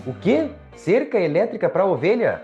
O quê? Cerca elétrica para ovelha?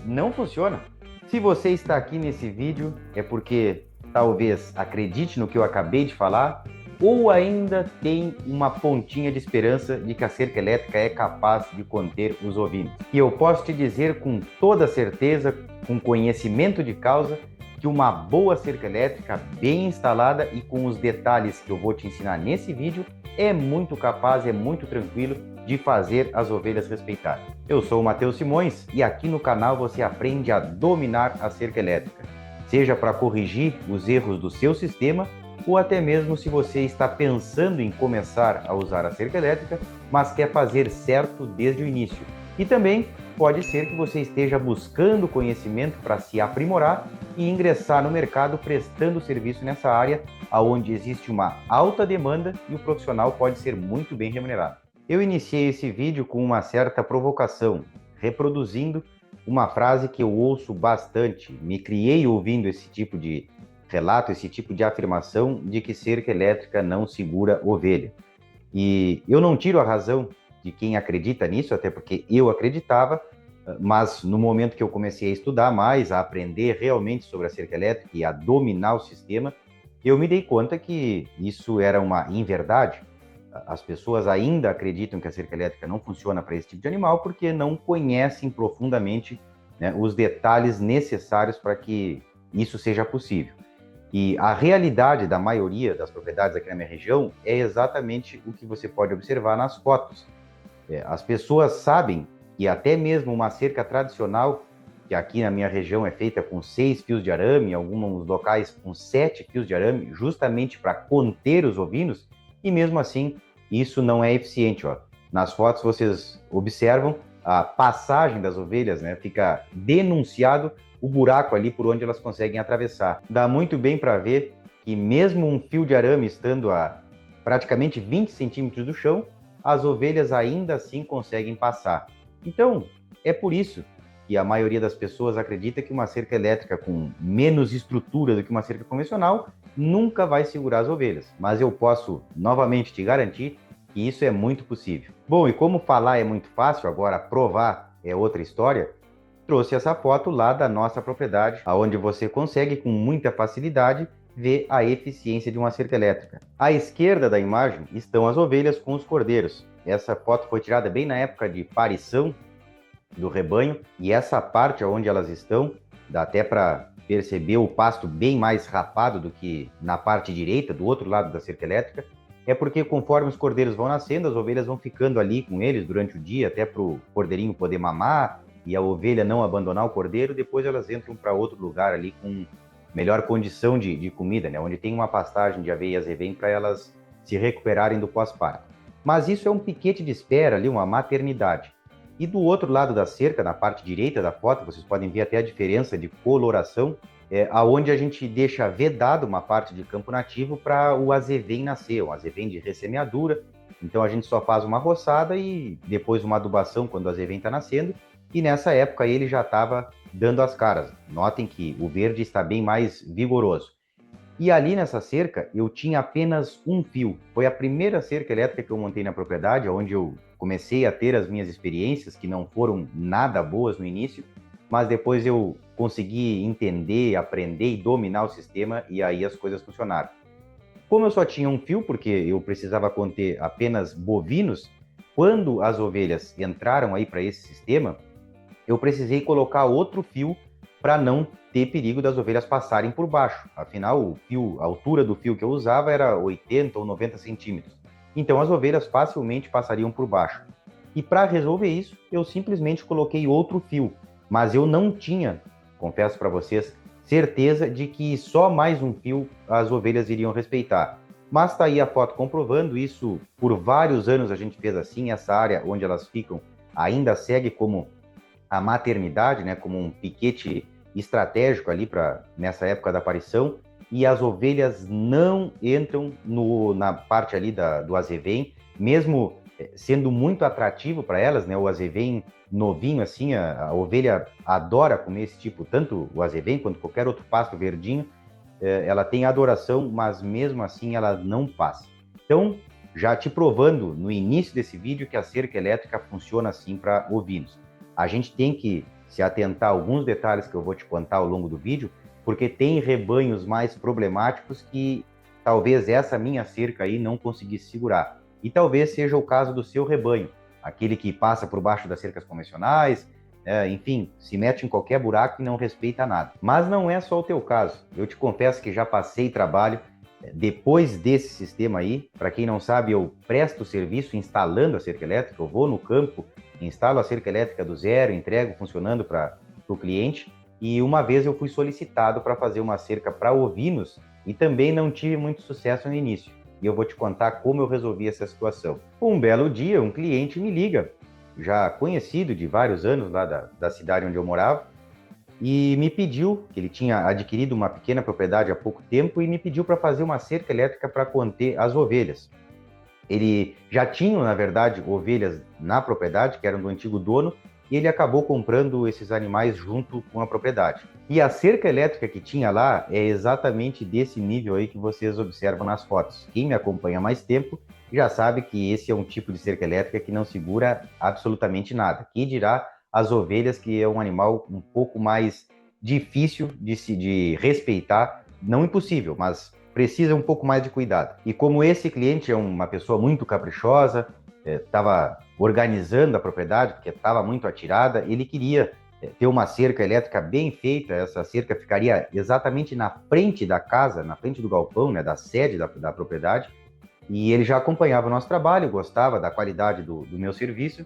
Não funciona. Se você está aqui nesse vídeo, é porque talvez acredite no que eu acabei de falar, ou ainda tem uma pontinha de esperança de que a cerca elétrica é capaz de conter os ovinos. E eu posso te dizer com toda certeza, com conhecimento de causa, que uma boa cerca elétrica bem instalada e com os detalhes que eu vou te ensinar nesse vídeo é muito capaz, é muito tranquilo de fazer as ovelhas respeitarem. Eu sou o Matheus Simões e aqui no canal você aprende a dominar a cerca elétrica, seja para corrigir os erros do seu sistema ou até mesmo se você está pensando em começar a usar a cerca elétrica, mas quer fazer certo desde o início. E também pode ser que você esteja buscando conhecimento para se aprimorar e ingressar no mercado prestando serviço nessa área, onde existe uma alta demanda e o profissional pode ser muito bem remunerado. Eu iniciei esse vídeo com uma certa provocação, reproduzindo uma frase que eu ouço bastante. Me criei ouvindo esse tipo de relato, esse tipo de afirmação de que cerca elétrica não segura ovelha. E eu não tiro a razão de quem acredita nisso, até porque eu acreditava, mas no momento que eu comecei a estudar mais, a aprender realmente sobre a cerca elétrica e a dominar o sistema, eu me dei conta que isso era uma inverdade. As pessoas ainda acreditam que a cerca elétrica não funciona para esse tipo de animal porque não conhecem profundamente, né, os detalhes necessários para que isso seja possível. E a realidade da maioria das propriedades aqui na minha região é exatamente o que você pode observar nas fotos. As pessoas sabem que até mesmo uma cerca tradicional, que aqui na minha região é feita com 6 fios de arame, em alguns locais com 7 fios de arame, justamente para conter os ovinos, e mesmo assim isso não é eficiente. Ó. Nas fotos vocês observam a passagem das ovelhas, né? Fica denunciado o buraco ali por onde elas conseguem atravessar. Dá muito bem para ver que mesmo um fio de arame estando a praticamente 20 centímetros do chão, as ovelhas ainda assim conseguem passar. Então, é por isso que a maioria das pessoas acredita que uma cerca elétrica com menos estrutura do que uma cerca convencional nunca vai segurar as ovelhas. Mas eu posso novamente te garantir que isso é muito possível. Bom, e como falar é muito fácil, agora provar é outra história, trouxe essa foto lá da nossa propriedade, onde você consegue com muita facilidade ver a eficiência de uma cerca elétrica. À esquerda da imagem estão as ovelhas com os cordeiros. Essa foto foi tirada bem na época de parição do rebanho, e essa parte onde elas estão, dá até para perceber o pasto bem mais rapado do que na parte direita, do outro lado da cerca elétrica, é porque conforme os cordeiros vão nascendo, as ovelhas vão ficando ali com eles durante o dia, até para o cordeirinho poder mamar, e a ovelha não abandonar o cordeiro, depois elas entram para outro lugar ali com melhor condição de comida, né? Onde tem uma pastagem de aveia e azevém para elas se recuperarem do pós-parto. Mas isso é um piquete de espera ali, uma maternidade. E do outro lado da cerca, na parte direita da foto, vocês podem ver até a diferença de coloração, aonde a gente deixa vedado uma parte de campo nativo para o azevém nascer, um azevém de ressemeadura. Então a gente só faz uma roçada e depois uma adubação quando o azevém está nascendo, e nessa época ele já estava dando as caras. Notem que o verde está bem mais vigoroso. E ali nessa cerca eu tinha apenas um fio. Foi a primeira cerca elétrica que eu montei na propriedade, onde eu comecei a ter as minhas experiências, que não foram nada boas no início, mas depois eu consegui entender, aprender e dominar o sistema, e aí as coisas funcionaram. Como eu só tinha um fio, porque eu precisava conter apenas bovinos, quando as ovelhas entraram aí para esse sistema, eu precisei colocar outro fio para não ter perigo das ovelhas passarem por baixo. Afinal, o fio, a altura do fio que eu usava era 80 ou 90 centímetros. Então, as ovelhas facilmente passariam por baixo. E para resolver isso, eu simplesmente coloquei outro fio. Mas eu não tinha, confesso para vocês, certeza de que só mais um fio as ovelhas iriam respeitar. Mas está aí a foto comprovando isso. Por vários anos a gente fez assim. Essa área onde elas ficam ainda segue como a maternidade, né, como um piquete estratégico ali nessa época da aparição, e as ovelhas não entram na parte ali do azevém, mesmo sendo muito atrativo para elas, né, o azevém novinho assim, a ovelha adora comer esse tipo, tanto o azevém quanto qualquer outro pasto verdinho, ela tem adoração, mas mesmo assim ela não passa. Então, já te provando no início desse vídeo que a cerca elétrica funciona assim para ovinos. A gente tem que se atentar a alguns detalhes que eu vou te contar ao longo do vídeo, porque tem rebanhos mais problemáticos que talvez essa minha cerca aí não conseguisse segurar. E talvez seja o caso do seu rebanho, aquele que passa por baixo das cercas convencionais, enfim, se mete em qualquer buraco e não respeita nada. Mas não é só o teu caso. Eu te confesso que já passei trabalho depois desse sistema aí. Para quem não sabe, eu presto serviço instalando a cerca elétrica, eu vou no campo, instalo a cerca elétrica do zero, entrego funcionando para o cliente. E uma vez eu fui solicitado para fazer uma cerca para ovinos e também não tive muito sucesso no início. E eu vou te contar como eu resolvi essa situação. Um belo dia, um cliente me liga, já conhecido de vários anos lá da cidade onde eu morava, e me pediu, que ele tinha adquirido uma pequena propriedade há pouco tempo, e me pediu para fazer uma cerca elétrica para conter as ovelhas. Ele já tinha, na verdade, ovelhas na propriedade, que eram do antigo dono, e ele acabou comprando esses animais junto com a propriedade. E a cerca elétrica que tinha lá é exatamente desse nível aí que vocês observam nas fotos. Quem me acompanha há mais tempo já sabe que esse é um tipo de cerca elétrica que não segura absolutamente nada. Que dirá as ovelhas, que é um animal um pouco mais difícil de respeitar, não impossível, mas precisa um pouco mais de cuidado. E como esse cliente é uma pessoa muito caprichosa, estava organizando a propriedade, porque estava muito atirada, ele queria ter uma cerca elétrica bem feita. Essa cerca ficaria exatamente na frente da casa, na frente do galpão, né, da sede da propriedade, e ele já acompanhava o nosso trabalho, gostava da qualidade do meu serviço,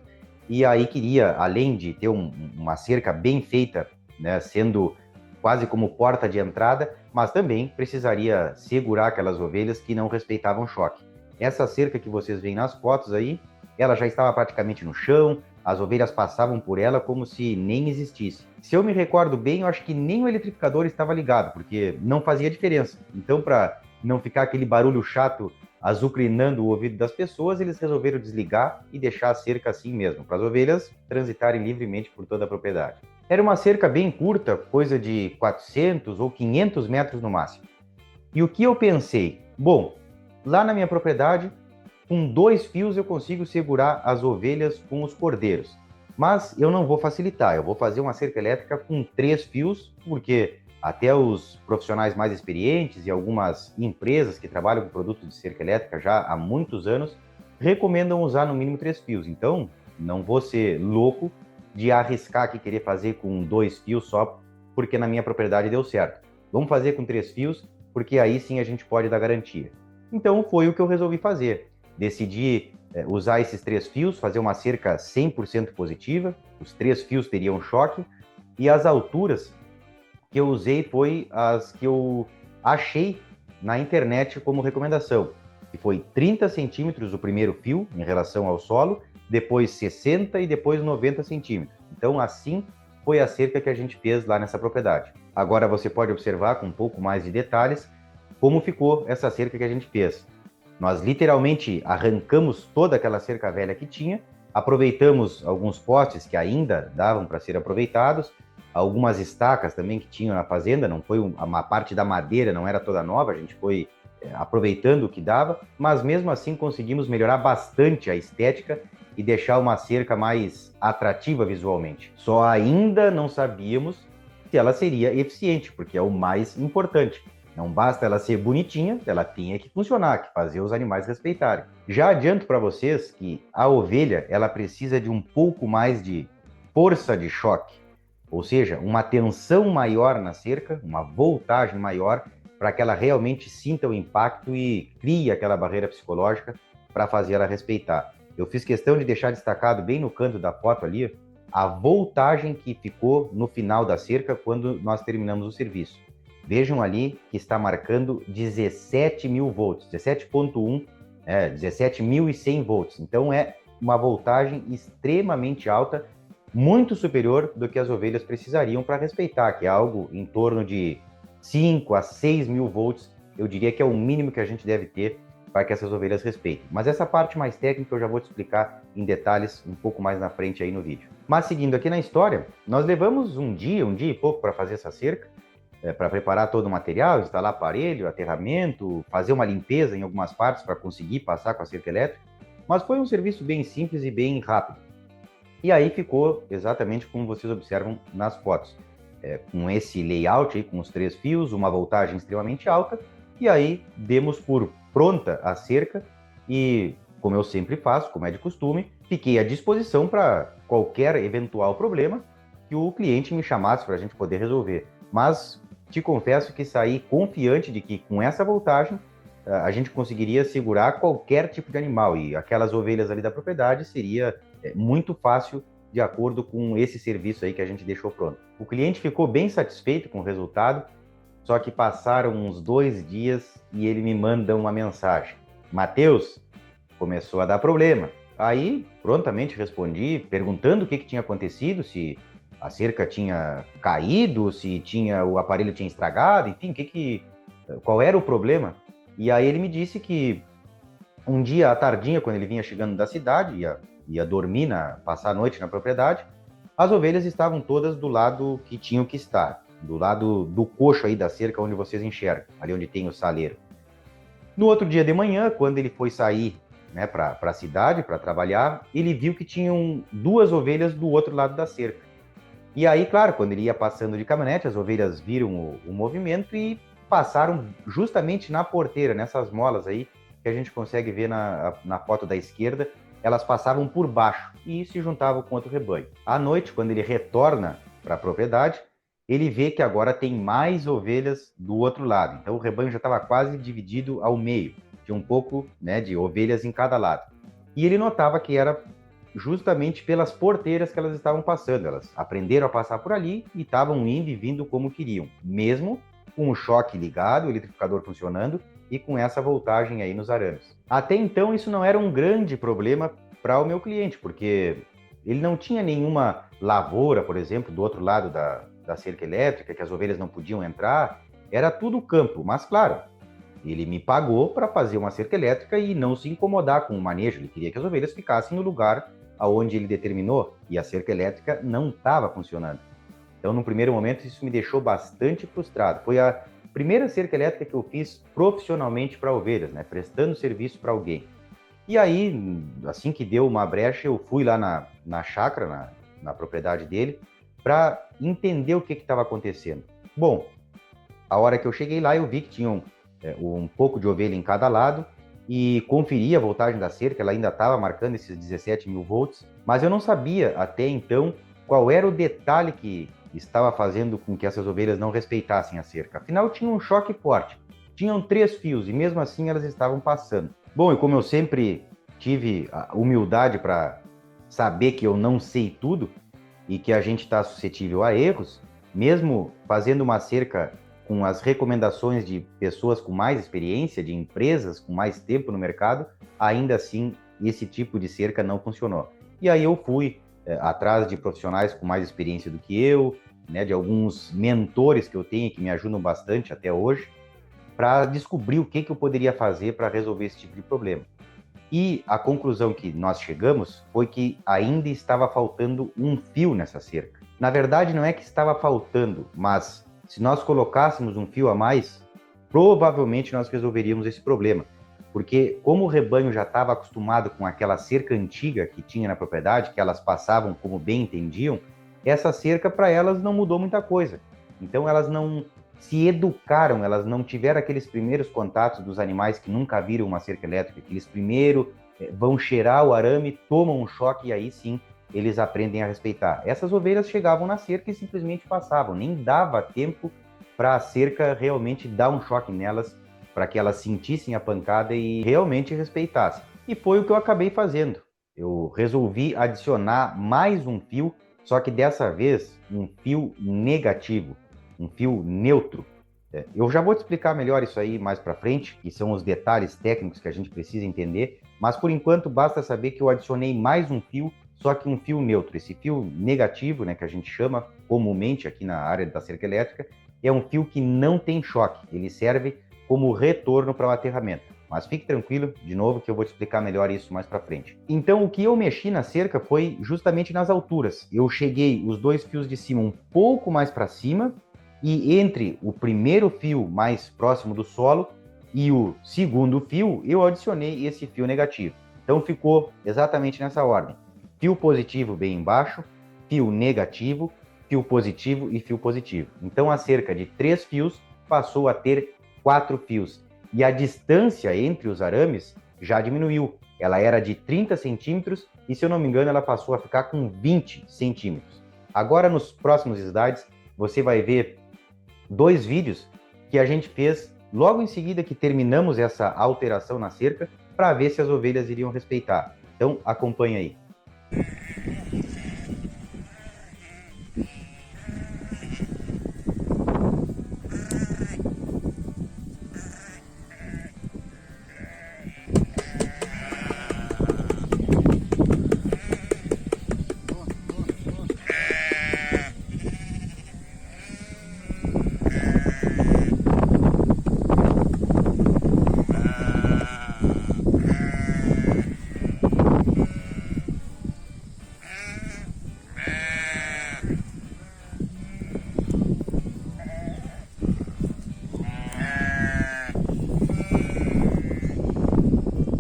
e aí queria, além de ter uma cerca bem feita, né, sendo quase como porta de entrada, mas também precisaria segurar aquelas ovelhas que não respeitavam choque. Essa cerca que vocês veem nas fotos aí, ela já estava praticamente no chão, as ovelhas passavam por ela como se nem existisse. Se eu me recordo bem, eu acho que nem o eletrificador estava ligado, porque não fazia diferença. Então, para não ficar aquele barulho chato azucrinando o ouvido das pessoas, eles resolveram desligar e deixar a cerca assim mesmo, para as ovelhas transitarem livremente por toda a propriedade. Era uma cerca bem curta, coisa de 400 ou 500 metros no máximo. E o que eu pensei? Bom, lá na minha propriedade, com 2 fios eu consigo segurar as ovelhas com os cordeiros. Mas eu não vou facilitar, eu vou fazer uma cerca elétrica com 3 fios, porque até os profissionais mais experientes e algumas empresas que trabalham com produtos de cerca elétrica já há muitos anos recomendam usar no mínimo 3 fios. Então, não vou ser louco de arriscar aqui querer fazer com 2 fios só porque na minha propriedade deu certo. Vamos fazer com 3 fios, porque aí sim a gente pode dar garantia. Então, foi o que eu resolvi fazer. Decidi usar esses 3 fios, fazer uma cerca 100% positiva, os 3 fios teriam choque, e as alturas que eu usei foi as que eu achei na internet como recomendação, que foi 30 centímetros o primeiro fio em relação ao solo, depois 60 e depois 90 centímetros. Então, assim foi a cerca que a gente fez lá nessa propriedade. Agora você pode observar com um pouco mais de detalhes como ficou essa cerca que a gente fez. Nós literalmente arrancamos toda aquela cerca velha que tinha, aproveitamos alguns postes que ainda davam para ser aproveitados, algumas estacas também que tinham na fazenda, não foi uma parte da madeira, não era toda nova, a gente foi aproveitando o que dava, mas mesmo assim conseguimos melhorar bastante a estética e deixar uma cerca mais atrativa visualmente. Só ainda não sabíamos se ela seria eficiente, porque é o mais importante. Não basta ela ser bonitinha, ela tem que funcionar, que fazer os animais respeitarem. Já adianto para vocês que a ovelha ela precisa de um pouco mais de força de choque, ou seja, uma tensão maior na cerca, uma voltagem maior, para que ela realmente sinta o impacto e crie aquela barreira psicológica para fazer ela respeitar. Eu fiz questão de deixar destacado bem no canto da foto ali a voltagem que ficou no final da cerca quando nós terminamos o serviço. Vejam ali que está marcando 17.000 volts, 17.1, 17.100 volts. Então é uma voltagem extremamente alta, muito superior do que as ovelhas precisariam para respeitar, que é algo em torno de 5 a 6 mil volts, eu diria que é o mínimo que a gente deve ter para que essas ovelhas respeitem. Mas essa parte mais técnica eu já vou te explicar em detalhes um pouco mais na frente aí no vídeo. Mas seguindo aqui na história, nós levamos um dia e pouco para fazer essa cerca, para preparar todo o material, instalar aparelho, aterramento, fazer uma limpeza em algumas partes para conseguir passar com a cerca elétrica, mas foi um serviço bem simples e bem rápido. E aí ficou exatamente como vocês observam nas fotos, com esse layout aí, com os 3 fios, uma voltagem extremamente alta, e aí demos por pronta a cerca e, como eu sempre faço, como é de costume, fiquei à disposição para qualquer eventual problema que o cliente me chamasse para a gente poder resolver. Mas te confesso que saí confiante de que com essa voltagem a gente conseguiria segurar qualquer tipo de animal e aquelas ovelhas ali da propriedade seria muito fácil de acordo com esse serviço aí que a gente deixou pronto. O cliente ficou bem satisfeito com o resultado, só que passaram uns 2 dias e ele me manda uma mensagem. Matheus, começou a dar problema. Aí, prontamente respondi, perguntando o que tinha acontecido, se a cerca tinha caído, se o aparelho tinha estragado, enfim, qual era o problema. E aí ele me disse que um dia à tardinha, quando ele vinha chegando da cidade, ia dormir, passar a noite na propriedade, as ovelhas estavam todas do lado que tinham que estar, do lado do coxo aí da cerca onde vocês enxergam, ali onde tem o saleiro. No outro dia de manhã, quando ele foi sair para a cidade, para trabalhar, ele viu que tinham 2 ovelhas do outro lado da cerca. E aí, claro, quando ele ia passando de caminhonete, as ovelhas viram o movimento e passaram justamente na porteira, nessas molas aí, que a gente consegue ver na foto da esquerda, elas passavam por baixo e se juntavam com outro rebanho. À noite, quando ele retorna para a propriedade, ele vê que agora tem mais ovelhas do outro lado. Então o rebanho já estava quase dividido ao meio, tinha um pouco de ovelhas em cada lado. E ele notava que era justamente pelas porteiras que elas estavam passando. Elas aprenderam a passar por ali e estavam indo e vindo como queriam, mesmo com o choque ligado, o eletrificador funcionando e com essa voltagem aí nos arames. Até então isso não era um grande problema para o meu cliente, porque ele não tinha nenhuma lavoura, por exemplo, do outro lado da cerca elétrica, que as ovelhas não podiam entrar, era tudo campo, mas claro, ele me pagou para fazer uma cerca elétrica e não se incomodar com o manejo, ele queria que as ovelhas ficassem no lugar aonde ele determinou, e a cerca elétrica não estava funcionando. Então, no primeiro momento, isso me deixou bastante frustrado. Foi a primeira cerca elétrica que eu fiz profissionalmente para ovelhas, prestando serviço para alguém. E aí, assim que deu uma brecha, eu fui lá na chácara, na propriedade dele, para entender o que estava acontecendo. Bom, a hora que eu cheguei lá, eu vi que tinham um pouco de ovelha em cada lado e conferi a voltagem da cerca, ela ainda estava marcando esses 17.000 volts, mas eu não sabia até então qual era o detalhe que estava fazendo com que essas ovelhas não respeitassem a cerca. Afinal, tinha um choque forte. Tinham 3 fios e mesmo assim elas estavam passando. Bom, e como eu sempre tive a humildade para saber que eu não sei tudo e que a gente está suscetível a erros, mesmo fazendo uma cerca com as recomendações de pessoas com mais experiência, de empresas com mais tempo no mercado, ainda assim esse tipo de cerca não funcionou. E aí eu fui atrás de profissionais com mais experiência do que eu, de alguns mentores que eu tenho que me ajudam bastante até hoje, para descobrir o que eu poderia fazer para resolver esse tipo de problema. E a conclusão que nós chegamos foi que ainda estava faltando um fio nessa cerca. Na verdade, não é que estava faltando, mas se nós colocássemos um fio a mais, provavelmente nós resolveríamos esse problema. Porque como o rebanho já estava acostumado com aquela cerca antiga que tinha na propriedade, que elas passavam como bem entendiam, essa cerca para elas não mudou muita coisa. Então elas não se educaram, elas não tiveram aqueles primeiros contatos dos animais que nunca viram uma cerca elétrica, que eles primeiro vão cheirar o arame, tomam um choque e aí sim eles aprendem a respeitar. Essas ovelhas chegavam na cerca e simplesmente passavam, nem dava tempo para a cerca realmente dar um choque nelas, para que elas sentissem a pancada e realmente respeitassem. E foi o que eu acabei fazendo. Eu resolvi adicionar mais um fio, só que dessa vez um fio negativo, um fio neutro. Eu já vou te explicar melhor isso aí mais para frente, que são os detalhes técnicos que a gente precisa entender, mas por enquanto basta saber que eu adicionei mais um fio, só que um fio neutro. Esse fio negativo, que a gente chama comumente aqui na área da cerca elétrica, é um fio que não tem choque, ele serve como retorno para o aterramento. Mas fique tranquilo, de novo, que eu vou te explicar melhor isso mais para frente. Então, o que eu mexi na cerca foi justamente nas alturas. Eu cheguei os 2 fios de cima um pouco mais para cima E entre o primeiro fio mais próximo do solo e o segundo fio, eu adicionei esse fio negativo. Então ficou exatamente nessa ordem. Fio positivo bem embaixo, fio negativo, fio positivo e fio positivo. Então a cerca de 3 fios passou a ter 4 fios. E a distância entre os arames já diminuiu. Ela era de 30 centímetros e, se eu não me engano, ela passou a ficar com 20 centímetros. Agora, nos próximos slides, você vai ver 2 vídeos que a gente fez logo em seguida que terminamos essa alteração na cerca, para ver se as ovelhas iriam respeitar. Então, acompanha aí.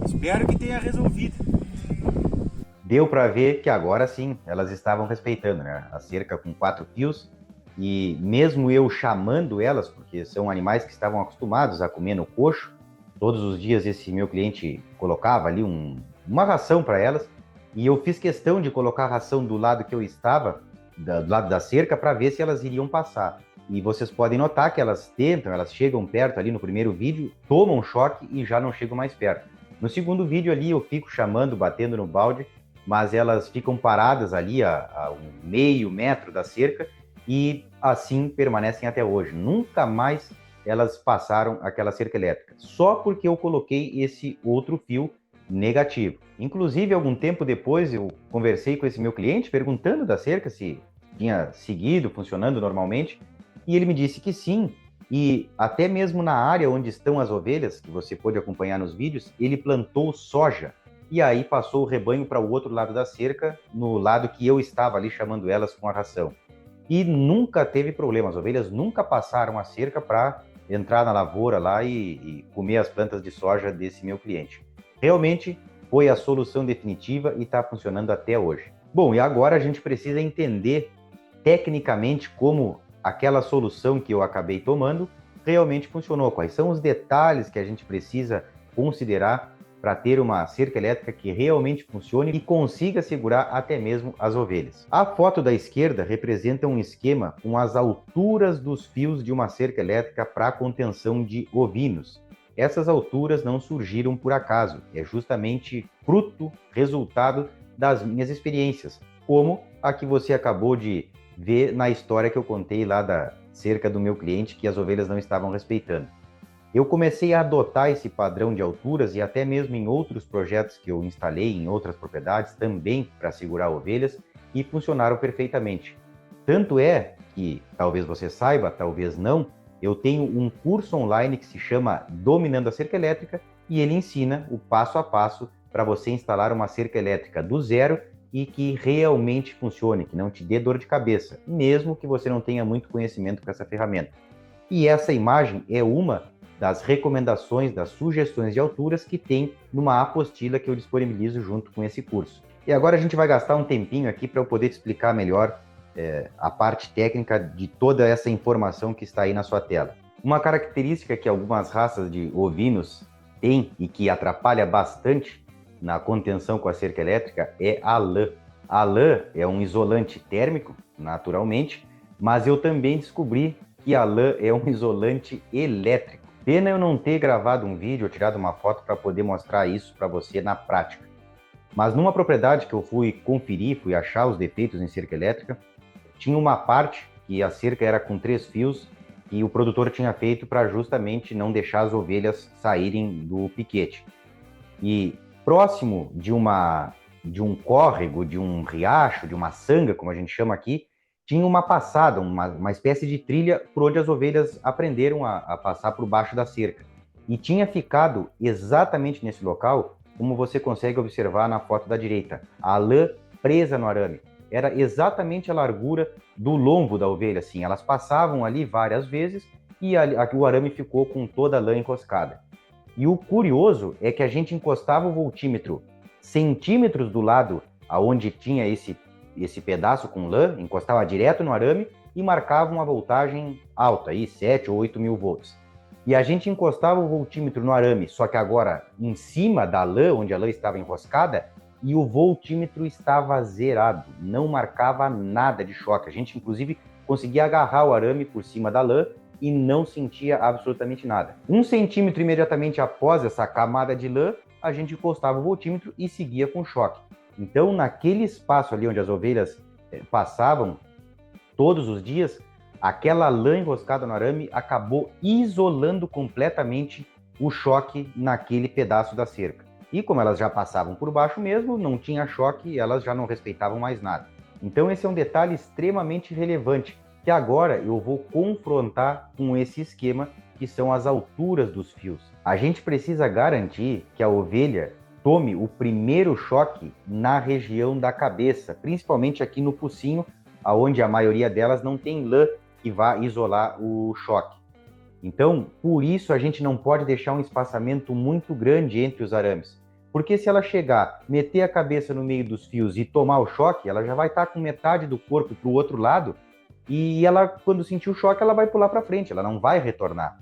Espero que tenha resolvido. Deu para ver que agora sim, elas estavam respeitando, né? A cerca com 4 fios. E mesmo eu chamando elas, porque são animais que estavam acostumados a comer no coxo, todos os dias esse meu cliente colocava ali uma ração para elas, e eu fiz questão de colocar a ração do lado que eu estava, do lado da cerca, para ver se elas iriam passar. E vocês podem notar que elas tentam, elas chegam perto ali no primeiro vídeo, tomam um choque e já não chegam mais perto. No segundo vídeo ali eu fico chamando, batendo no balde, mas elas ficam paradas ali a um meio metro da cerca e assim permanecem até hoje. Nunca mais elas passaram aquela cerca elétrica, só porque eu coloquei esse outro fio negativo. Inclusive, algum tempo depois, eu conversei com esse meu cliente perguntando da cerca se tinha seguido funcionando normalmente, e ele me disse que sim, e até mesmo na área onde estão as ovelhas, que você pôde acompanhar nos vídeos, ele plantou soja, e aí passou o rebanho para o outro lado da cerca, no lado que eu estava ali chamando elas com a ração. E nunca teve problema, as ovelhas nunca passaram a cerca para entrar na lavoura lá e comer as plantas de soja desse meu cliente. Realmente foi a solução definitiva e está funcionando até hoje. Bom, e agora a gente precisa entender tecnicamente como aquela solução que eu acabei tomando realmente funcionou, quais são os detalhes que a gente precisa considerar para ter uma cerca elétrica que realmente funcione e consiga segurar até mesmo as ovelhas. A foto da esquerda representa um esquema com as alturas dos fios de uma cerca elétrica para contenção de ovinos. Essas alturas não surgiram por acaso, é justamente resultado das minhas experiências, como a que você acabou de ver na história que eu contei lá da cerca do meu cliente, que as ovelhas não estavam respeitando. Eu comecei a adotar esse padrão de alturas e até mesmo em outros projetos que eu instalei em outras propriedades, também para segurar ovelhas, e funcionaram perfeitamente. Tanto é que, talvez você saiba, talvez não, eu tenho um curso online que se chama Dominando a Cerca Elétrica, e ele ensina o passo a passo para você instalar uma cerca elétrica do zero e que realmente funcione, que não te dê dor de cabeça, mesmo que você não tenha muito conhecimento com essa ferramenta. E essa imagem é uma das recomendações, das sugestões de alturas que tem numa apostila que eu disponibilizo junto com esse curso. E agora a gente vai gastar um tempinho aqui para eu poder te explicar melhor a parte técnica de toda essa informação que está aí na sua tela. Uma característica que algumas raças de ovinos têm e que atrapalha bastante na contenção com a cerca elétrica é a lã. A lã é um isolante térmico, naturalmente, mas eu também descobri que a lã é um isolante elétrico. Pena eu não ter gravado um vídeo ou tirado uma foto para poder mostrar isso para você na prática. Mas numa propriedade que eu fui conferir, fui achar os defeitos em cerca elétrica, tinha uma parte que a cerca era com 3 fios e o produtor tinha feito para justamente não deixar as ovelhas saírem do piquete. E próximo de um córrego, de um riacho, de uma sanga, como a gente chama aqui, tinha uma passada, uma espécie de trilha por onde as ovelhas aprenderam a passar por baixo da cerca. E tinha ficado exatamente nesse local, como você consegue observar na foto da direita, a lã presa no arame. era exatamente a largura do lombo da ovelha, assim. Elas passavam ali várias vezes e o arame ficou com toda a lã enroscada. E o curioso é que a gente encostava o voltímetro centímetros do lado aonde tinha esse pedaço com lã, encostava direto no arame e marcava uma voltagem alta, aí 7 ou 8 mil volts. E a gente encostava o voltímetro no arame, só que agora em cima da lã, onde a lã estava enroscada, e o voltímetro estava zerado, não marcava nada de choque. A gente, inclusive, conseguia agarrar o arame por cima da lã e não sentia absolutamente nada. 1 centímetro imediatamente após essa camada de lã, a gente encostava o voltímetro e seguia com choque. Então, naquele espaço ali onde as ovelhas passavam todos os dias, aquela lã enroscada no arame acabou isolando completamente o choque naquele pedaço da cerca. E como elas já passavam por baixo mesmo, não tinha choque e elas já não respeitavam mais nada. Então esse é um detalhe extremamente relevante, que agora eu vou confrontar com esse esquema, que são as alturas dos fios. A gente precisa garantir que a ovelha tome o primeiro choque na região da cabeça, principalmente aqui no focinho, onde a maioria delas não tem lã que vá isolar o choque. Então, por isso a gente não pode deixar um espaçamento muito grande entre os arames. Porque se ela chegar, meter a cabeça no meio dos fios e tomar o choque, ela já vai estar com metade do corpo para o outro lado e ela, quando sentir o choque, ela vai pular para frente, ela não vai retornar.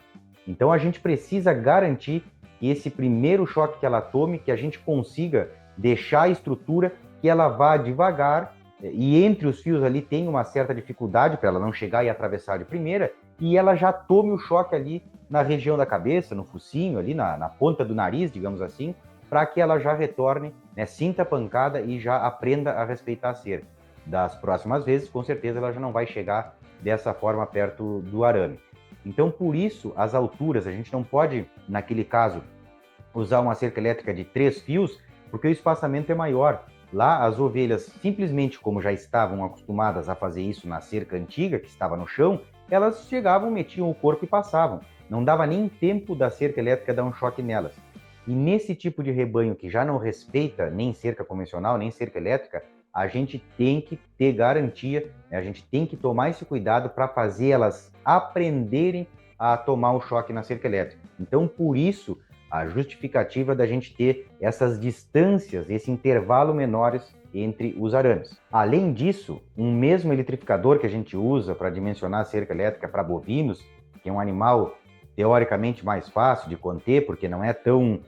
Então, a gente precisa garantir que esse primeiro choque que ela tome, que a gente consiga deixar a estrutura, que ela vá devagar e entre os fios ali tem uma certa dificuldade para ela não chegar e atravessar de primeira e ela já tome o choque ali na região da cabeça, no focinho, ali na ponta do nariz, digamos assim, para que ela já retorne, né, sinta a pancada e já aprenda a respeitar a cerca. Das próximas vezes, com certeza, ela já não vai chegar dessa forma perto do arame. Então, por isso, as alturas, a gente não pode, naquele caso, usar uma cerca elétrica de 3 fios, porque o espaçamento é maior. Lá, as ovelhas, simplesmente como já estavam acostumadas a fazer isso na cerca antiga, que estava no chão, elas chegavam, metiam o corpo e passavam. Não dava nem tempo da cerca elétrica dar um choque nelas. E nesse tipo de rebanho que já não respeita nem cerca convencional, nem cerca elétrica, a gente tem que ter garantia, né? A gente tem que tomar esse cuidado para fazer elas aprenderem a tomar o choque na cerca elétrica. Então, por isso, a justificativa da gente ter essas distâncias, esse intervalo menores entre os arames. Além disso, um mesmo eletrificador que a gente usa para dimensionar a cerca elétrica para bovinos, que é um animal teoricamente mais fácil de conter, porque não é tão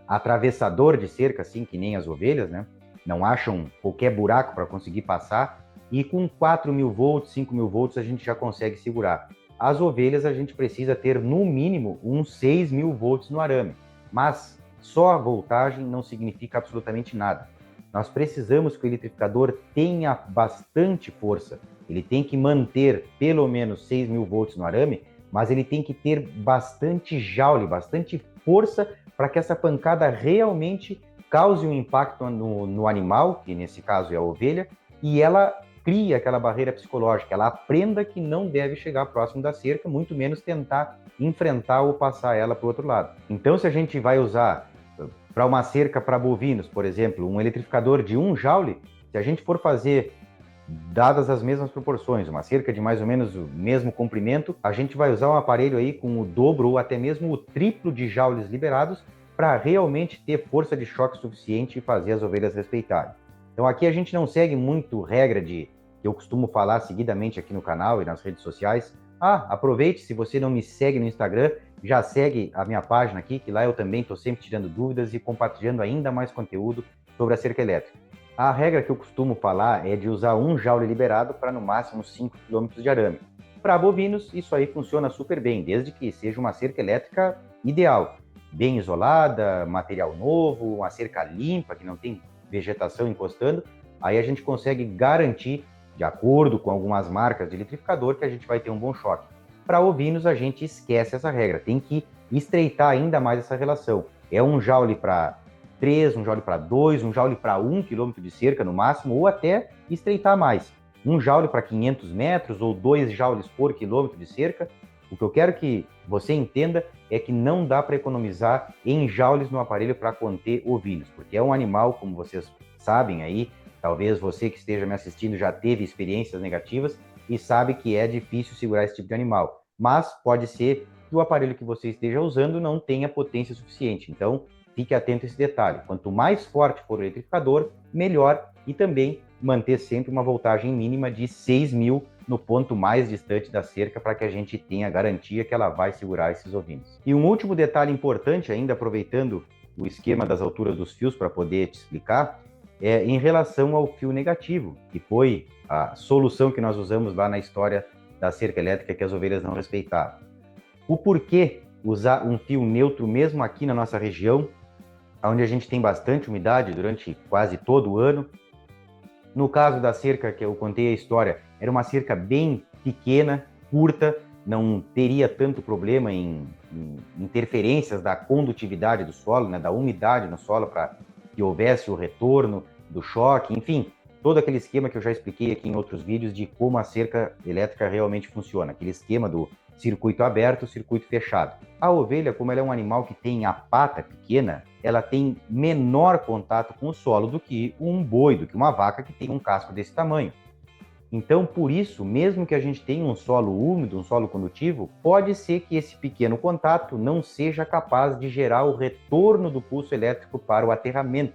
atravessador de cerca assim que nem as ovelhas, né? Não acham qualquer buraco para conseguir passar, e com 4.000 volts, 5.000 volts a gente já consegue segurar. As ovelhas a gente precisa ter no mínimo uns 6.000 volts no arame, mas só a voltagem não significa absolutamente nada. Nós precisamos que o eletrificador tenha bastante força, ele tem que manter pelo menos 6.000 volts no arame, mas ele tem que ter bastante joule, bastante força para que essa pancada realmente cause um impacto no animal, que nesse caso é a ovelha, e ela cria aquela barreira psicológica, ela aprenda que não deve chegar próximo da cerca, muito menos tentar enfrentar ou passar ela para o outro lado. Então, se a gente vai usar para uma cerca para bovinos, por exemplo, um eletrificador de 1 joule, se a gente for fazer, dadas as mesmas proporções, uma cerca de mais ou menos o mesmo comprimento, a gente vai usar um aparelho aí com o dobro ou até mesmo o triplo de joules liberados para realmente ter força de choque suficiente e fazer as ovelhas respeitarem. Então aqui a gente não segue muito regra que eu costumo falar seguidamente aqui no canal e nas redes sociais. Aproveite, se você não me segue no Instagram, já segue a minha página aqui, que lá eu também estou sempre tirando dúvidas e compartilhando ainda mais conteúdo sobre a cerca elétrica. A regra que eu costumo falar é de usar 1 joule liberado para no máximo 5 km de arame. Para bovinos, isso aí funciona super bem, desde que seja uma cerca elétrica ideal, bem isolada, material novo, uma cerca limpa, que não tem vegetação encostando. Aí a gente consegue garantir, de acordo com algumas marcas de eletrificador, que a gente vai ter um bom choque. Para ovinos, a gente esquece essa regra, tem que estreitar ainda mais essa relação. É 1 joule para 3, 1 joule para 2, 1 joule para 1 km de cerca no máximo, ou até estreitar mais. 1 joule para 500 metros ou 2 joules por quilômetro de cerca. O que eu quero que você entenda é que não dá para economizar em joules no aparelho para conter ovinos, porque é um animal, como vocês sabem aí, Talvez você que esteja me assistindo já teve experiências negativas e sabe que é difícil segurar esse tipo de animal. Mas pode ser que o aparelho que você esteja usando não tenha potência suficiente. Então, fique atento a esse detalhe. Quanto mais forte for o eletrificador, melhor, e também manter sempre uma voltagem mínima de 6.000 no ponto mais distante da cerca para que a gente tenha garantia que ela vai segurar esses ovinos. E um último detalhe importante, ainda aproveitando o esquema das alturas dos fios para poder te explicar, é em relação ao fio negativo, que foi a solução que nós usamos lá na história da cerca elétrica que as ovelhas não respeitavam. O porquê usar um fio neutro mesmo aqui na nossa região, onde a gente tem bastante umidade durante quase todo o ano. No caso da cerca que eu contei a história, era uma cerca bem pequena, curta, não teria tanto problema em interferências da condutividade do solo, né, da umidade no solo, para que houvesse o retorno do choque, enfim, todo aquele esquema que eu já expliquei aqui em outros vídeos de como a cerca elétrica realmente funciona, aquele esquema do circuito aberto, circuito fechado. A ovelha, como ela é um animal que tem a pata pequena, ela tem menor contato com o solo do que um boi, do que uma vaca que tem um casco desse tamanho. Então, por isso, mesmo que a gente tenha um solo úmido, um solo condutivo, pode ser que esse pequeno contato não seja capaz de gerar o retorno do pulso elétrico para o aterramento.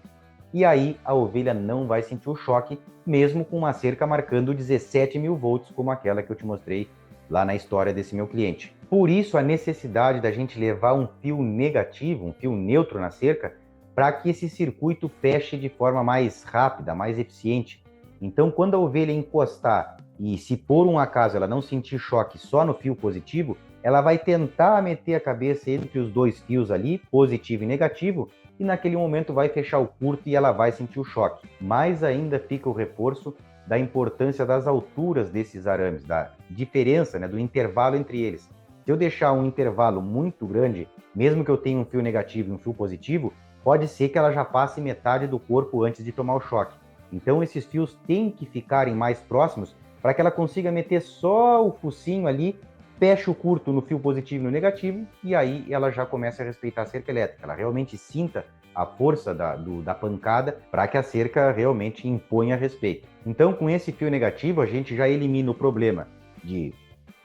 E aí a ovelha não vai sentir o choque, mesmo com uma cerca marcando 17.000 volts, como aquela que eu te mostrei lá na história desse meu cliente. Por isso a necessidade da gente levar um fio negativo, um fio neutro na cerca, para que esse circuito feche de forma mais rápida, mais eficiente. Então, quando a ovelha encostar e se por um acaso ela não sentir choque só no fio positivo, ela vai tentar meter a cabeça entre os dois fios ali, positivo e negativo, e naquele momento vai fechar o curto e ela vai sentir o choque. Mas ainda fica o reforço da importância das alturas desses arames, da diferença, né, do intervalo entre eles. Se eu deixar um intervalo muito grande, mesmo que eu tenha um fio negativo e um fio positivo, pode ser que ela já passe metade do corpo antes de tomar o choque. Então esses fios têm que ficarem mais próximos para que ela consiga meter só o focinho ali, fecha o curto no fio positivo e no negativo, e aí ela já começa a respeitar a cerca elétrica. Ela realmente sinta a força da pancada para que a cerca realmente imponha respeito. Então, com esse fio negativo, a gente já elimina o problema de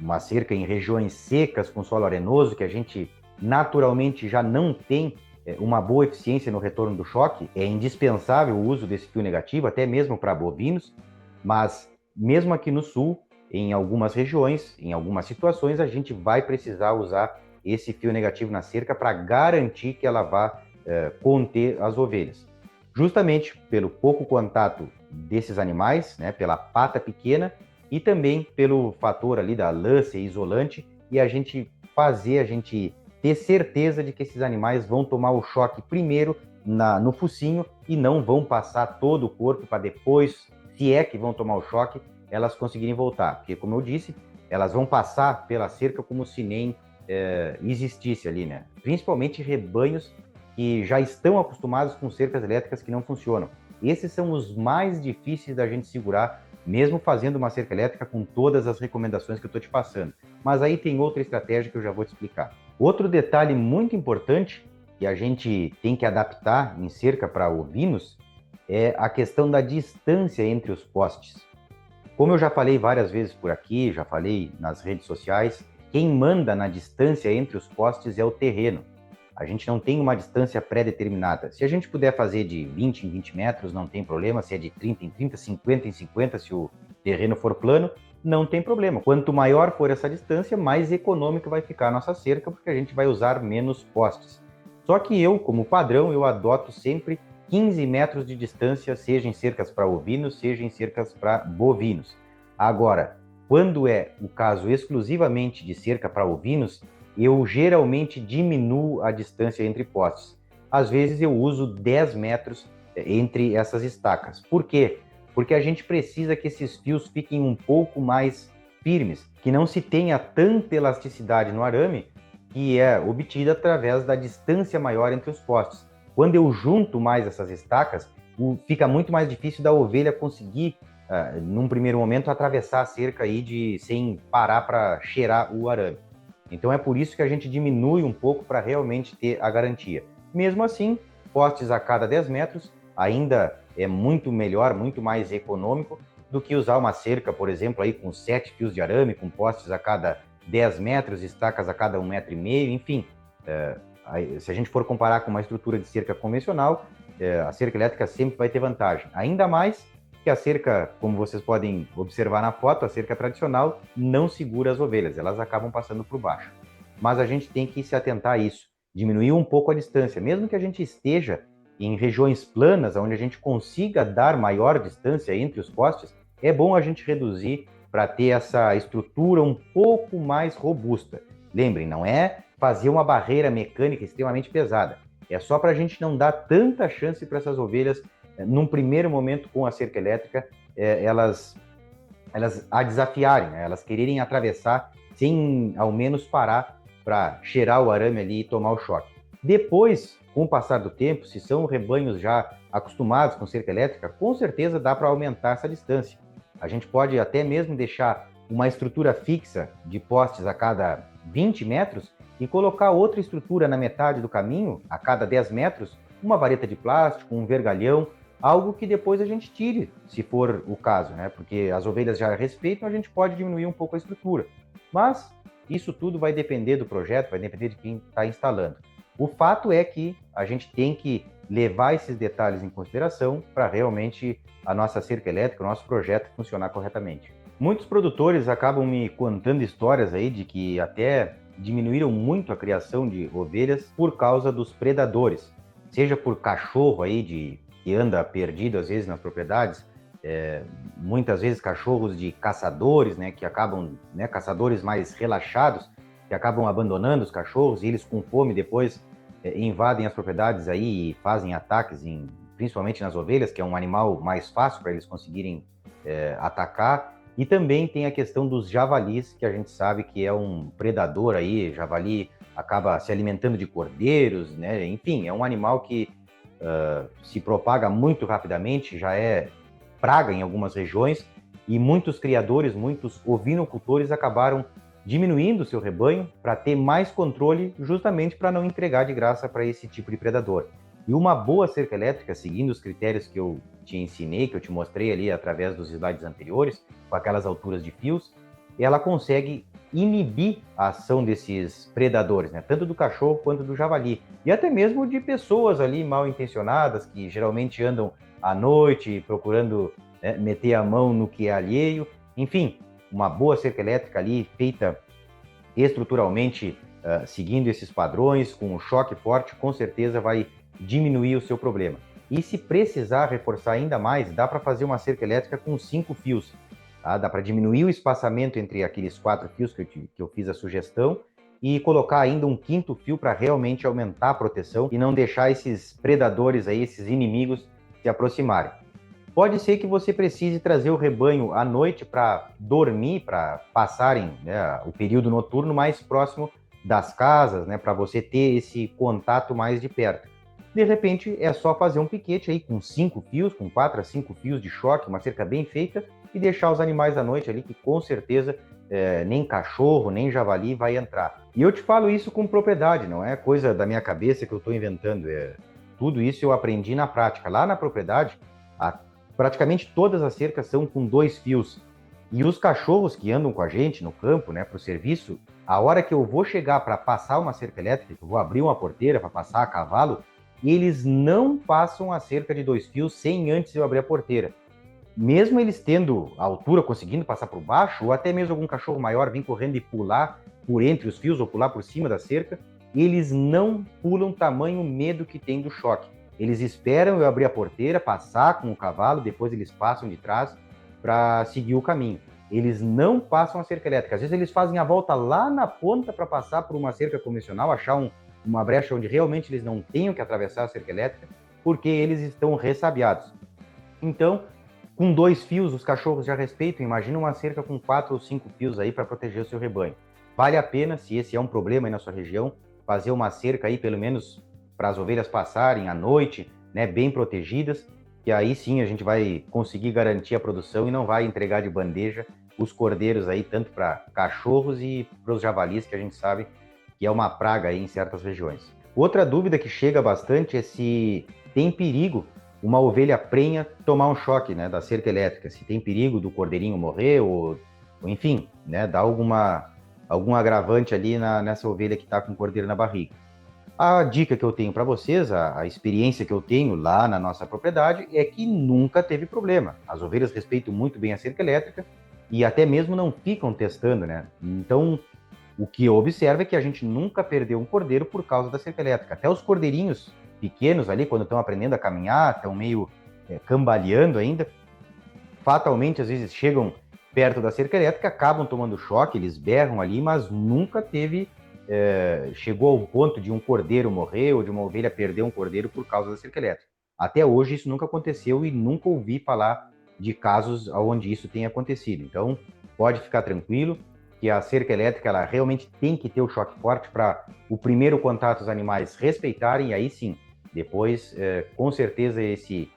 uma cerca em regiões secas com solo arenoso, que a gente naturalmente já não tem uma boa eficiência no retorno do choque. É indispensável o uso desse fio negativo, até mesmo para bovinos, mas mesmo aqui no sul, em algumas regiões, em algumas situações, a gente vai precisar usar esse fio negativo na cerca para garantir que ela vá conter as ovelhas. Justamente pelo pouco contato desses animais, né, pela pata pequena e também pelo fator ali da lã ser isolante e a gente ter certeza de que esses animais vão tomar o choque primeiro no focinho e não vão passar todo o corpo para depois, se é que vão tomar o choque, elas conseguirem voltar. Porque, como eu disse, elas vão passar pela cerca como se nem existisse ali, né? Principalmente rebanhos que já estão acostumados com cercas elétricas que não funcionam. Esses são os mais difíceis da gente segurar, mesmo fazendo uma cerca elétrica com todas as recomendações que eu estou te passando. Mas aí tem outra estratégia que eu já vou te explicar. Outro detalhe muito importante que a gente tem que adaptar em cerca para ovinos é a questão da distância entre os postes. Como eu já falei várias vezes por aqui, já falei nas redes sociais, quem manda na distância entre os postes é o terreno. A gente não tem uma distância pré-determinada. Se a gente puder fazer de 20 em 20 metros, não tem problema. Se é de 30 em 30, 50 em 50, se o terreno for plano, não tem problema. Quanto maior for essa distância, mais econômica vai ficar a nossa cerca, porque a gente vai usar menos postes. Só que eu, como padrão, eu adoto sempre 15 metros de distância, seja em cercas para ovinos, seja em cercas para bovinos. Agora, quando é o caso exclusivamente de cerca para ovinos, eu geralmente diminuo a distância entre postes. Às vezes eu uso 10 metros entre essas estacas. Por quê? Porque a gente precisa que esses fios fiquem um pouco mais firmes, que não se tenha tanta elasticidade no arame, que é obtida através da distância maior entre os postes. Quando eu junto mais essas estacas, fica muito mais difícil da ovelha conseguir, num primeiro momento, atravessar a cerca aí sem parar para cheirar o arame. Então é por isso que a gente diminui um pouco para realmente ter a garantia. Mesmo assim, postes a cada 10 metros, ainda é muito melhor, muito mais econômico do que usar uma cerca, por exemplo, aí com 7 fios de arame, com postes a cada 10 metros, estacas a cada 1,5 m, enfim. Se a gente for comparar com uma estrutura de cerca convencional, a cerca elétrica sempre vai ter vantagem. Ainda mais que a cerca, como vocês podem observar na foto, a cerca tradicional não segura as ovelhas, elas acabam passando por baixo. Mas a gente tem que se atentar a isso, diminuir um pouco a distância, mesmo que a gente esteja em regiões planas, onde a gente consiga dar maior distância entre os postes, é bom a gente reduzir para ter essa estrutura um pouco mais robusta. Lembrem, não é fazer uma barreira mecânica extremamente pesada, é só para a gente não dar tanta chance para essas ovelhas, num primeiro momento com a cerca elétrica, elas a desafiarem, né? Elas quererem atravessar sem ao menos parar para cheirar o arame ali e tomar o choque. Depois, com o passar do tempo, se são rebanhos já acostumados com cerca elétrica, com certeza dá para aumentar essa distância. A gente pode até mesmo deixar uma estrutura fixa de postes a cada 20 metros e colocar outra estrutura na metade do caminho, a cada 10 metros, uma vareta de plástico, um vergalhão, algo que depois a gente tire, se for o caso, né? Porque as ovelhas já respeitam, a gente pode diminuir um pouco a estrutura. Mas isso tudo vai depender do projeto, vai depender de quem está instalando. O fato é que a gente tem que levar esses detalhes em consideração para realmente a nossa cerca elétrica, o nosso projeto funcionar corretamente. Muitos produtores acabam me contando histórias aí de que até diminuíram muito a criação de ovelhas por causa dos predadores, seja por cachorro aí que anda perdido às vezes nas propriedades, muitas vezes cachorros de caçadores, né, que acabam, né, caçadores mais relaxados, que acabam abandonando os cachorros e eles com fome depois invadem as propriedades aí e fazem ataques, principalmente nas ovelhas, que é um animal mais fácil para eles conseguirem atacar. E também tem a questão dos javalis, que a gente sabe que é um predador aí, javali acaba se alimentando de cordeiros, né? Enfim, é um animal que se propaga muito rapidamente, já é praga em algumas regiões, e muitos criadores, muitos ovinocultores acabaram diminuindo o seu rebanho para ter mais controle, justamente para não entregar de graça para esse tipo de predador. E uma boa cerca elétrica, seguindo os critérios que eu te ensinei, que eu te mostrei ali através dos slides anteriores, com aquelas alturas de fios, ela consegue inibir a ação desses predadores, né? Tanto do cachorro quanto do javali. E até mesmo de pessoas ali mal intencionadas, que geralmente andam à noite procurando meter a mão no que é alheio. Enfim, uma boa cerca elétrica ali, feita estruturalmente, seguindo esses padrões, com um choque forte, com certeza vai diminuir o seu problema. E se precisar reforçar ainda mais, dá para fazer uma cerca elétrica com 5 fios. Tá? Dá para diminuir o espaçamento entre aqueles 4 fios que eu fiz a sugestão e colocar ainda um 5º fio para realmente aumentar a proteção e não deixar esses predadores aí, esses inimigos, se aproximarem. Pode ser que você precise trazer o rebanho à noite para dormir, para passarem, né, o período noturno mais próximo das casas, né, para você ter esse contato mais de perto. De repente, é só fazer um piquete aí com 5 fios, com 4 a 5 fios de choque, uma cerca bem feita, e deixar os animais à noite ali, que com certeza nem cachorro, nem javali vai entrar. E eu te falo isso com propriedade, não é coisa da minha cabeça que eu estou inventando. Tudo isso eu aprendi na prática. Lá na propriedade, praticamente todas as cercas são com 2 fios. E os cachorros que andam com a gente no campo, né, para o serviço, a hora que eu vou chegar para passar uma cerca elétrica, eu vou abrir uma porteira para passar a cavalo, eles não passam a cerca de 2 fios sem antes eu abrir a porteira. Mesmo eles tendo a altura, conseguindo passar por baixo, ou até mesmo algum cachorro maior vir correndo e pular por entre os fios ou pular por cima da cerca, eles não pulam tamanho medo que tem do choque. Eles esperam eu abrir a porteira, passar com o cavalo, depois eles passam de trás para seguir o caminho. Eles não passam a cerca elétrica. Às vezes eles fazem a volta lá na ponta para passar por uma cerca convencional, achar uma brecha onde realmente eles não tenham que atravessar a cerca elétrica, porque eles estão ressabiados. Então, com 2 fios, os cachorros já respeitam. Imagina uma cerca com 4 ou 5 fios aí para proteger o seu rebanho. Vale a pena, se esse é um problema aí na sua região, fazer uma cerca aí, pelo menos para as ovelhas passarem à noite, né, bem protegidas, que aí sim a gente vai conseguir garantir a produção e não vai entregar de bandeja os cordeiros aí, tanto para cachorros e para os javalis, que a gente sabe que é uma praga aí em certas regiões. Outra dúvida que chega bastante é se tem perigo uma ovelha prenha tomar um choque, né, da cerca elétrica, se tem perigo do cordeirinho morrer ou enfim, né, dar algum agravante ali nessa ovelha que está com o cordeiro na barriga. A dica que eu tenho para vocês, a experiência que eu tenho lá na nossa propriedade, é que nunca teve problema. As ovelhas respeitam muito bem a cerca elétrica e até mesmo não ficam testando, né? Então, o que eu observo é que a gente nunca perdeu um cordeiro por causa da cerca elétrica. Até os cordeirinhos pequenos ali, quando estão aprendendo a caminhar, estão meio cambaleando ainda, fatalmente, às vezes, chegam perto da cerca elétrica, acabam tomando choque, eles berram ali, mas nunca chegou ao ponto de um cordeiro morrer ou de uma ovelha perder um cordeiro por causa da cerca elétrica. Até hoje isso nunca aconteceu e nunca ouvi falar de casos onde isso tenha acontecido. Então, pode ficar tranquilo que a cerca elétrica ela realmente tem que ter o choque forte para o primeiro contato os animais respeitarem, e aí sim, depois, com certeza, esse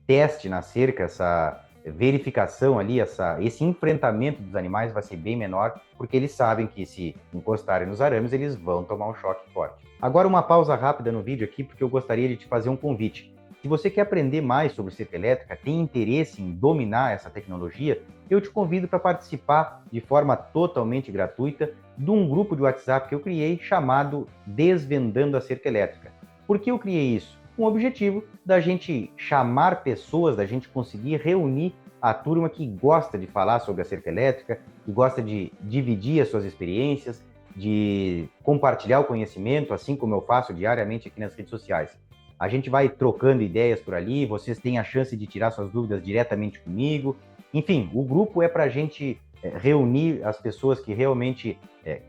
teste na cerca, essa verificação ali, esse enfrentamento dos animais vai ser bem menor, porque eles sabem que se encostarem nos arames, eles vão tomar um choque forte. Agora uma pausa rápida no vídeo aqui, porque eu gostaria de te fazer um convite. Se você quer aprender mais sobre cerca elétrica, tem interesse em dominar essa tecnologia, eu te convido para participar de forma totalmente gratuita de um grupo de WhatsApp que eu criei chamado Desvendando a Cerca Elétrica. Por que eu criei isso? Com o objetivo da gente chamar pessoas, da gente conseguir reunir a turma que gosta de falar sobre a cerca elétrica, que gosta de dividir as suas experiências, de compartilhar o conhecimento, assim como eu faço diariamente aqui nas redes sociais. A gente vai trocando ideias por ali, vocês têm a chance de tirar suas dúvidas diretamente comigo. Enfim, o grupo é para a gente reunir as pessoas que realmente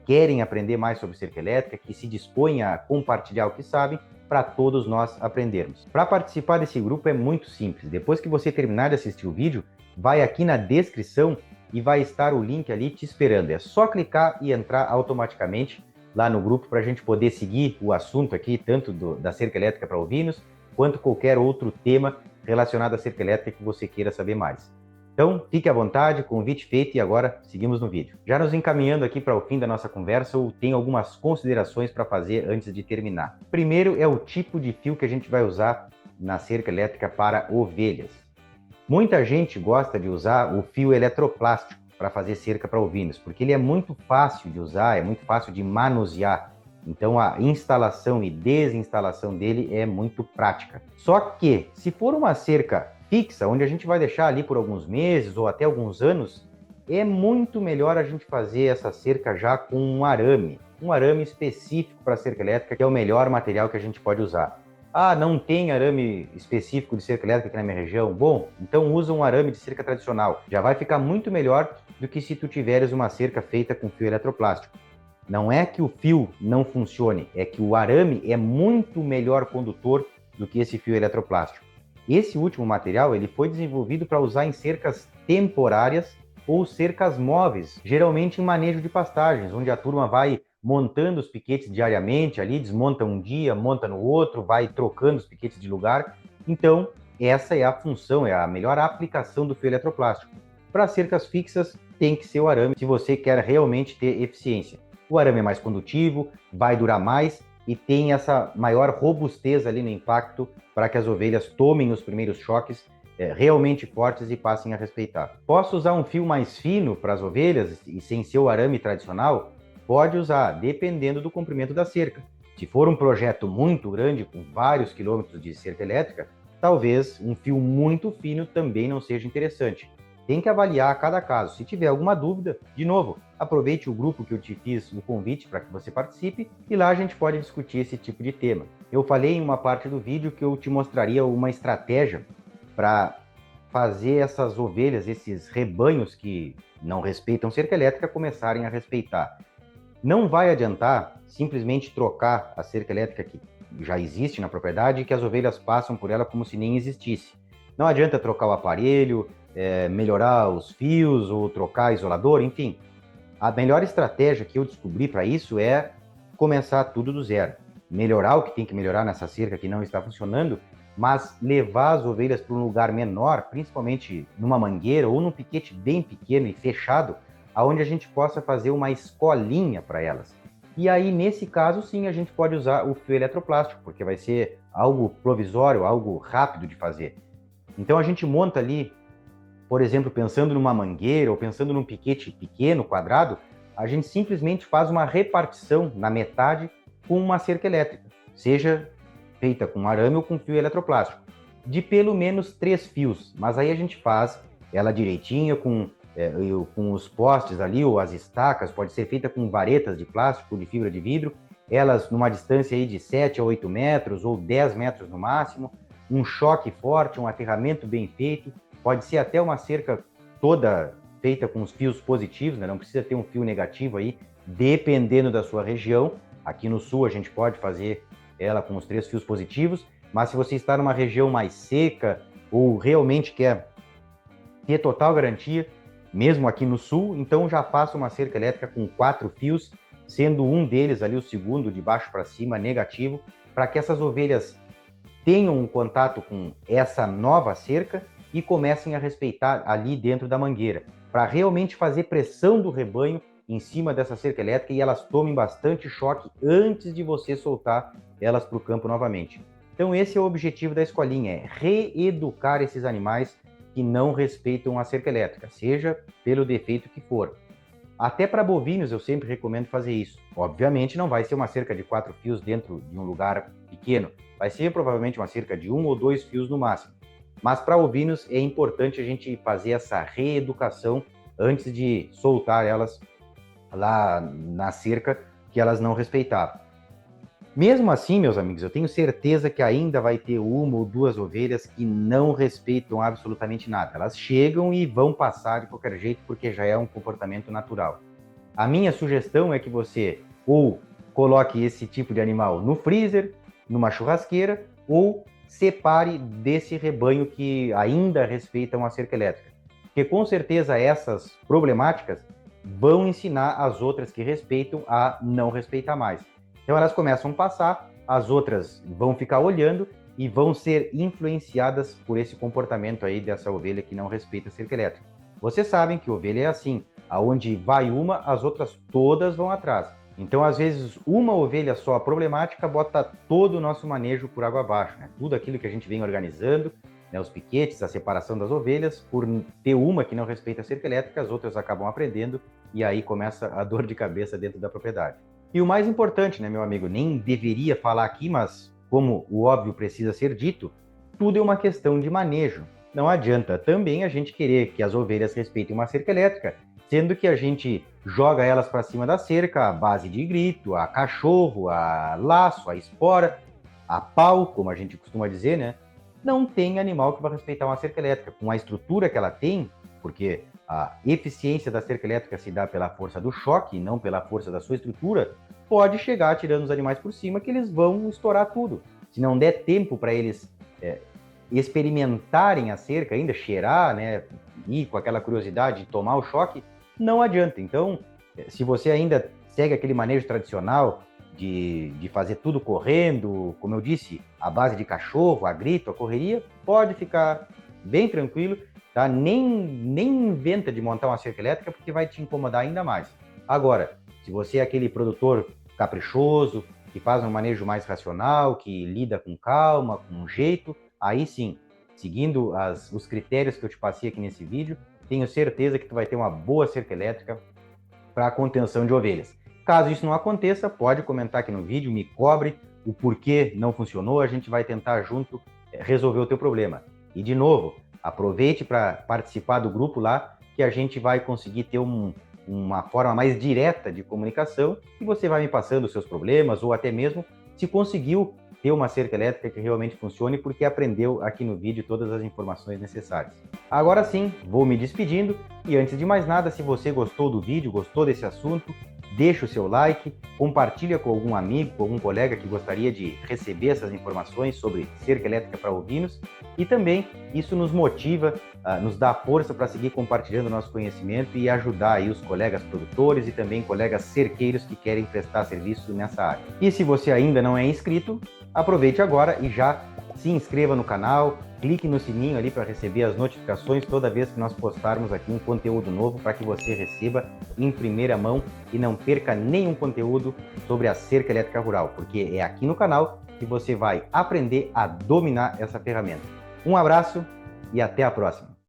querem aprender mais sobre cerca elétrica, que se dispõem a compartilhar o que sabem, para todos nós aprendermos. Para participar desse grupo é muito simples. Depois que você terminar de assistir o vídeo, vai aqui na descrição e vai estar o link ali te esperando. É só clicar e entrar automaticamente lá no grupo para a gente poder seguir o assunto aqui, tanto da cerca elétrica para ovinos, quanto qualquer outro tema relacionado à cerca elétrica que você queira saber mais. Então, fique à vontade, convite feito e agora seguimos no vídeo. Já nos encaminhando aqui para o fim da nossa conversa, eu tenho algumas considerações para fazer antes de terminar. Primeiro é o tipo de fio que a gente vai usar na cerca elétrica para ovelhas. Muita gente gosta de usar o fio eletroplástico para fazer cerca para ovinos, porque ele é muito fácil de usar, é muito fácil de manusear. Então a instalação e desinstalação dele é muito prática. Só que, se for uma cerca fixa, onde a gente vai deixar ali por alguns meses ou até alguns anos, é muito melhor a gente fazer essa cerca já com um arame específico para cerca elétrica, que é o melhor material que a gente pode usar. Ah, não tem arame específico de cerca elétrica aqui na minha região? Bom, então usa um arame de cerca tradicional. Já vai ficar muito melhor do que se tu tiveres uma cerca feita com fio eletroplástico. Não é que o fio não funcione, é que o arame é muito melhor condutor do que esse fio eletroplástico. Esse último material ele foi desenvolvido para usar em cercas temporárias ou cercas móveis, geralmente em manejo de pastagens, onde a turma vai montando os piquetes diariamente ali, desmonta um dia, monta no outro, vai trocando os piquetes de lugar. Então, essa é a função, é a melhor aplicação do fio eletroplástico. Para cercas fixas, tem que ser o arame, se você quer realmente ter eficiência. O arame é mais condutivo, vai durar mais e tem essa maior robustez ali no impacto para que as ovelhas tomem os primeiros choques realmente fortes e passem a respeitar. Posso usar um fio mais fino para as ovelhas e sem ser o arame tradicional? Pode usar, dependendo do comprimento da cerca. Se for um projeto muito grande, com vários quilômetros de cerca elétrica, talvez um fio muito fino também não seja interessante. Tem que avaliar cada caso. Se tiver alguma dúvida, de novo, aproveite o grupo que eu te fiz o convite para que você participe e lá a gente pode discutir esse tipo de tema. Eu falei em uma parte do vídeo que eu te mostraria uma estratégia para fazer essas ovelhas, esses rebanhos que não respeitam cerca elétrica, começarem a respeitar. Não vai adiantar simplesmente trocar a cerca elétrica que já existe na propriedade e que as ovelhas passam por ela como se nem existisse. Não adianta trocar o aparelho, melhorar os fios ou trocar isolador, enfim. A melhor estratégia que eu descobri para isso é começar tudo do zero. Melhorar o que tem que melhorar nessa cerca que não está funcionando, mas levar as ovelhas para um lugar menor, principalmente numa mangueira ou num piquete bem pequeno e fechado, aonde a gente possa fazer uma escolinha para elas. E aí, nesse caso, sim, a gente pode usar o fio eletroplástico, porque vai ser algo provisório, algo rápido de fazer. Então a gente monta ali, por exemplo, pensando numa mangueira ou pensando num piquete pequeno, quadrado, a gente simplesmente faz uma repartição na metade com uma cerca elétrica, seja feita com arame ou com fio eletroplástico, de pelo menos 3 fios, mas aí a gente faz ela direitinha com os postes ali ou as estacas, pode ser feita com varetas de plástico, de fibra de vidro, elas numa distância aí de 7 a 8 metros ou 10 metros no máximo, um choque forte, um aterramento bem feito, pode ser até uma cerca toda feita com os fios positivos, né? Não precisa ter um fio negativo aí, dependendo da sua região. Aqui no sul a gente pode fazer ela com os 3 fios positivos, mas se você está numa região mais seca ou realmente quer ter total garantia, mesmo aqui no sul, então já faça uma cerca elétrica com 4 fios, sendo um deles ali, o segundo, de baixo para cima, negativo, para que essas ovelhas tenham um contato com essa nova cerca e comecem a respeitar ali dentro da mangueira, para realmente fazer pressão do rebanho em cima dessa cerca elétrica e elas tomem bastante choque antes de você soltar elas para o campo novamente. Então esse é o objetivo da escolinha, é reeducar esses animais que não respeitam a cerca elétrica, seja pelo defeito que for. Até para bovinos eu sempre recomendo fazer isso. Obviamente não vai ser uma cerca de 4 fios dentro de um lugar pequeno, vai ser provavelmente uma cerca de 1 ou 2 fios no máximo. Mas para ovinos é importante a gente fazer essa reeducação antes de soltar elas lá na cerca que elas não respeitavam. Mesmo assim, meus amigos, eu tenho certeza que ainda vai ter 1 ou 2 ovelhas que não respeitam absolutamente nada. Elas chegam e vão passar de qualquer jeito porque já é um comportamento natural. A minha sugestão é que você ou coloque esse tipo de animal no freezer, numa churrasqueira, ou separe desse rebanho que ainda respeitam a cerca elétrica. Porque com certeza essas problemáticas vão ensinar as outras que respeitam a não respeitar mais. Então elas começam a passar, as outras vão ficar olhando e vão ser influenciadas por esse comportamento aí dessa ovelha que não respeita a cerca elétrica. Vocês sabem que ovelha é assim, aonde vai uma, as outras todas vão atrás. Então, às vezes, uma ovelha só problemática bota todo o nosso manejo por água abaixo, né? Tudo aquilo que a gente vem organizando, né? Os piquetes, a separação das ovelhas, por ter uma que não respeita a cerca elétrica, as outras acabam aprendendo e aí começa a dor de cabeça dentro da propriedade. E o mais importante, né, meu amigo, nem deveria falar aqui, mas como o óbvio precisa ser dito, tudo é uma questão de manejo. Não adianta também a gente querer que as ovelhas respeitem uma cerca elétrica, sendo que a gente joga elas para cima da cerca à base de grito, a cachorro, a laço, a espora, a pau, como a gente costuma dizer, né? Não tem animal que vai respeitar uma cerca elétrica. Com a estrutura que ela tem, porque a eficiência da cerca elétrica se dá pela força do choque, não pela força da sua estrutura, pode chegar tirando os animais por cima que eles vão estourar tudo. Se não der tempo para eles experimentarem a cerca ainda, cheirar, né, ir com aquela curiosidade de tomar o choque, não adianta. Então, se você ainda segue aquele manejo tradicional de fazer tudo correndo, como eu disse, a base de cachorro, a grito, a correria, pode ficar bem tranquilo, tá? Nem inventa de montar uma cerca elétrica porque vai te incomodar ainda mais. Agora, se você é aquele produtor caprichoso, que faz um manejo mais racional, que lida com calma, com jeito, aí sim, seguindo os critérios que eu te passei aqui nesse vídeo, tenho certeza que tu vai ter uma boa cerca elétrica para a contenção de ovelhas. Caso isso não aconteça, pode comentar aqui no vídeo, me cobre o porquê não funcionou, a gente vai tentar junto resolver o teu problema. E de novo, aproveite para participar do grupo lá, que a gente vai conseguir ter uma forma mais direta de comunicação e você vai me passando os seus problemas ou até mesmo se conseguiu ter uma cerca elétrica que realmente funcione porque aprendeu aqui no vídeo todas as informações necessárias. Agora sim, vou me despedindo e antes de mais nada, se você gostou do vídeo, gostou desse assunto, deixa o seu like, compartilha com algum amigo, com algum colega que gostaria de receber essas informações sobre cerca elétrica para ovinos e também isso nos motiva, nos dá força para seguir compartilhando nosso conhecimento e ajudar aí os colegas produtores e também colegas cerqueiros que querem prestar serviço nessa área. E se você ainda não é inscrito, aproveite agora e já se inscreva no canal, clique no sininho ali para receber as notificações toda vez que nós postarmos aqui um conteúdo novo para que você receba em primeira mão e não perca nenhum conteúdo sobre a cerca elétrica rural, porque é aqui no canal que você vai aprender a dominar essa ferramenta. Um abraço e até a próxima!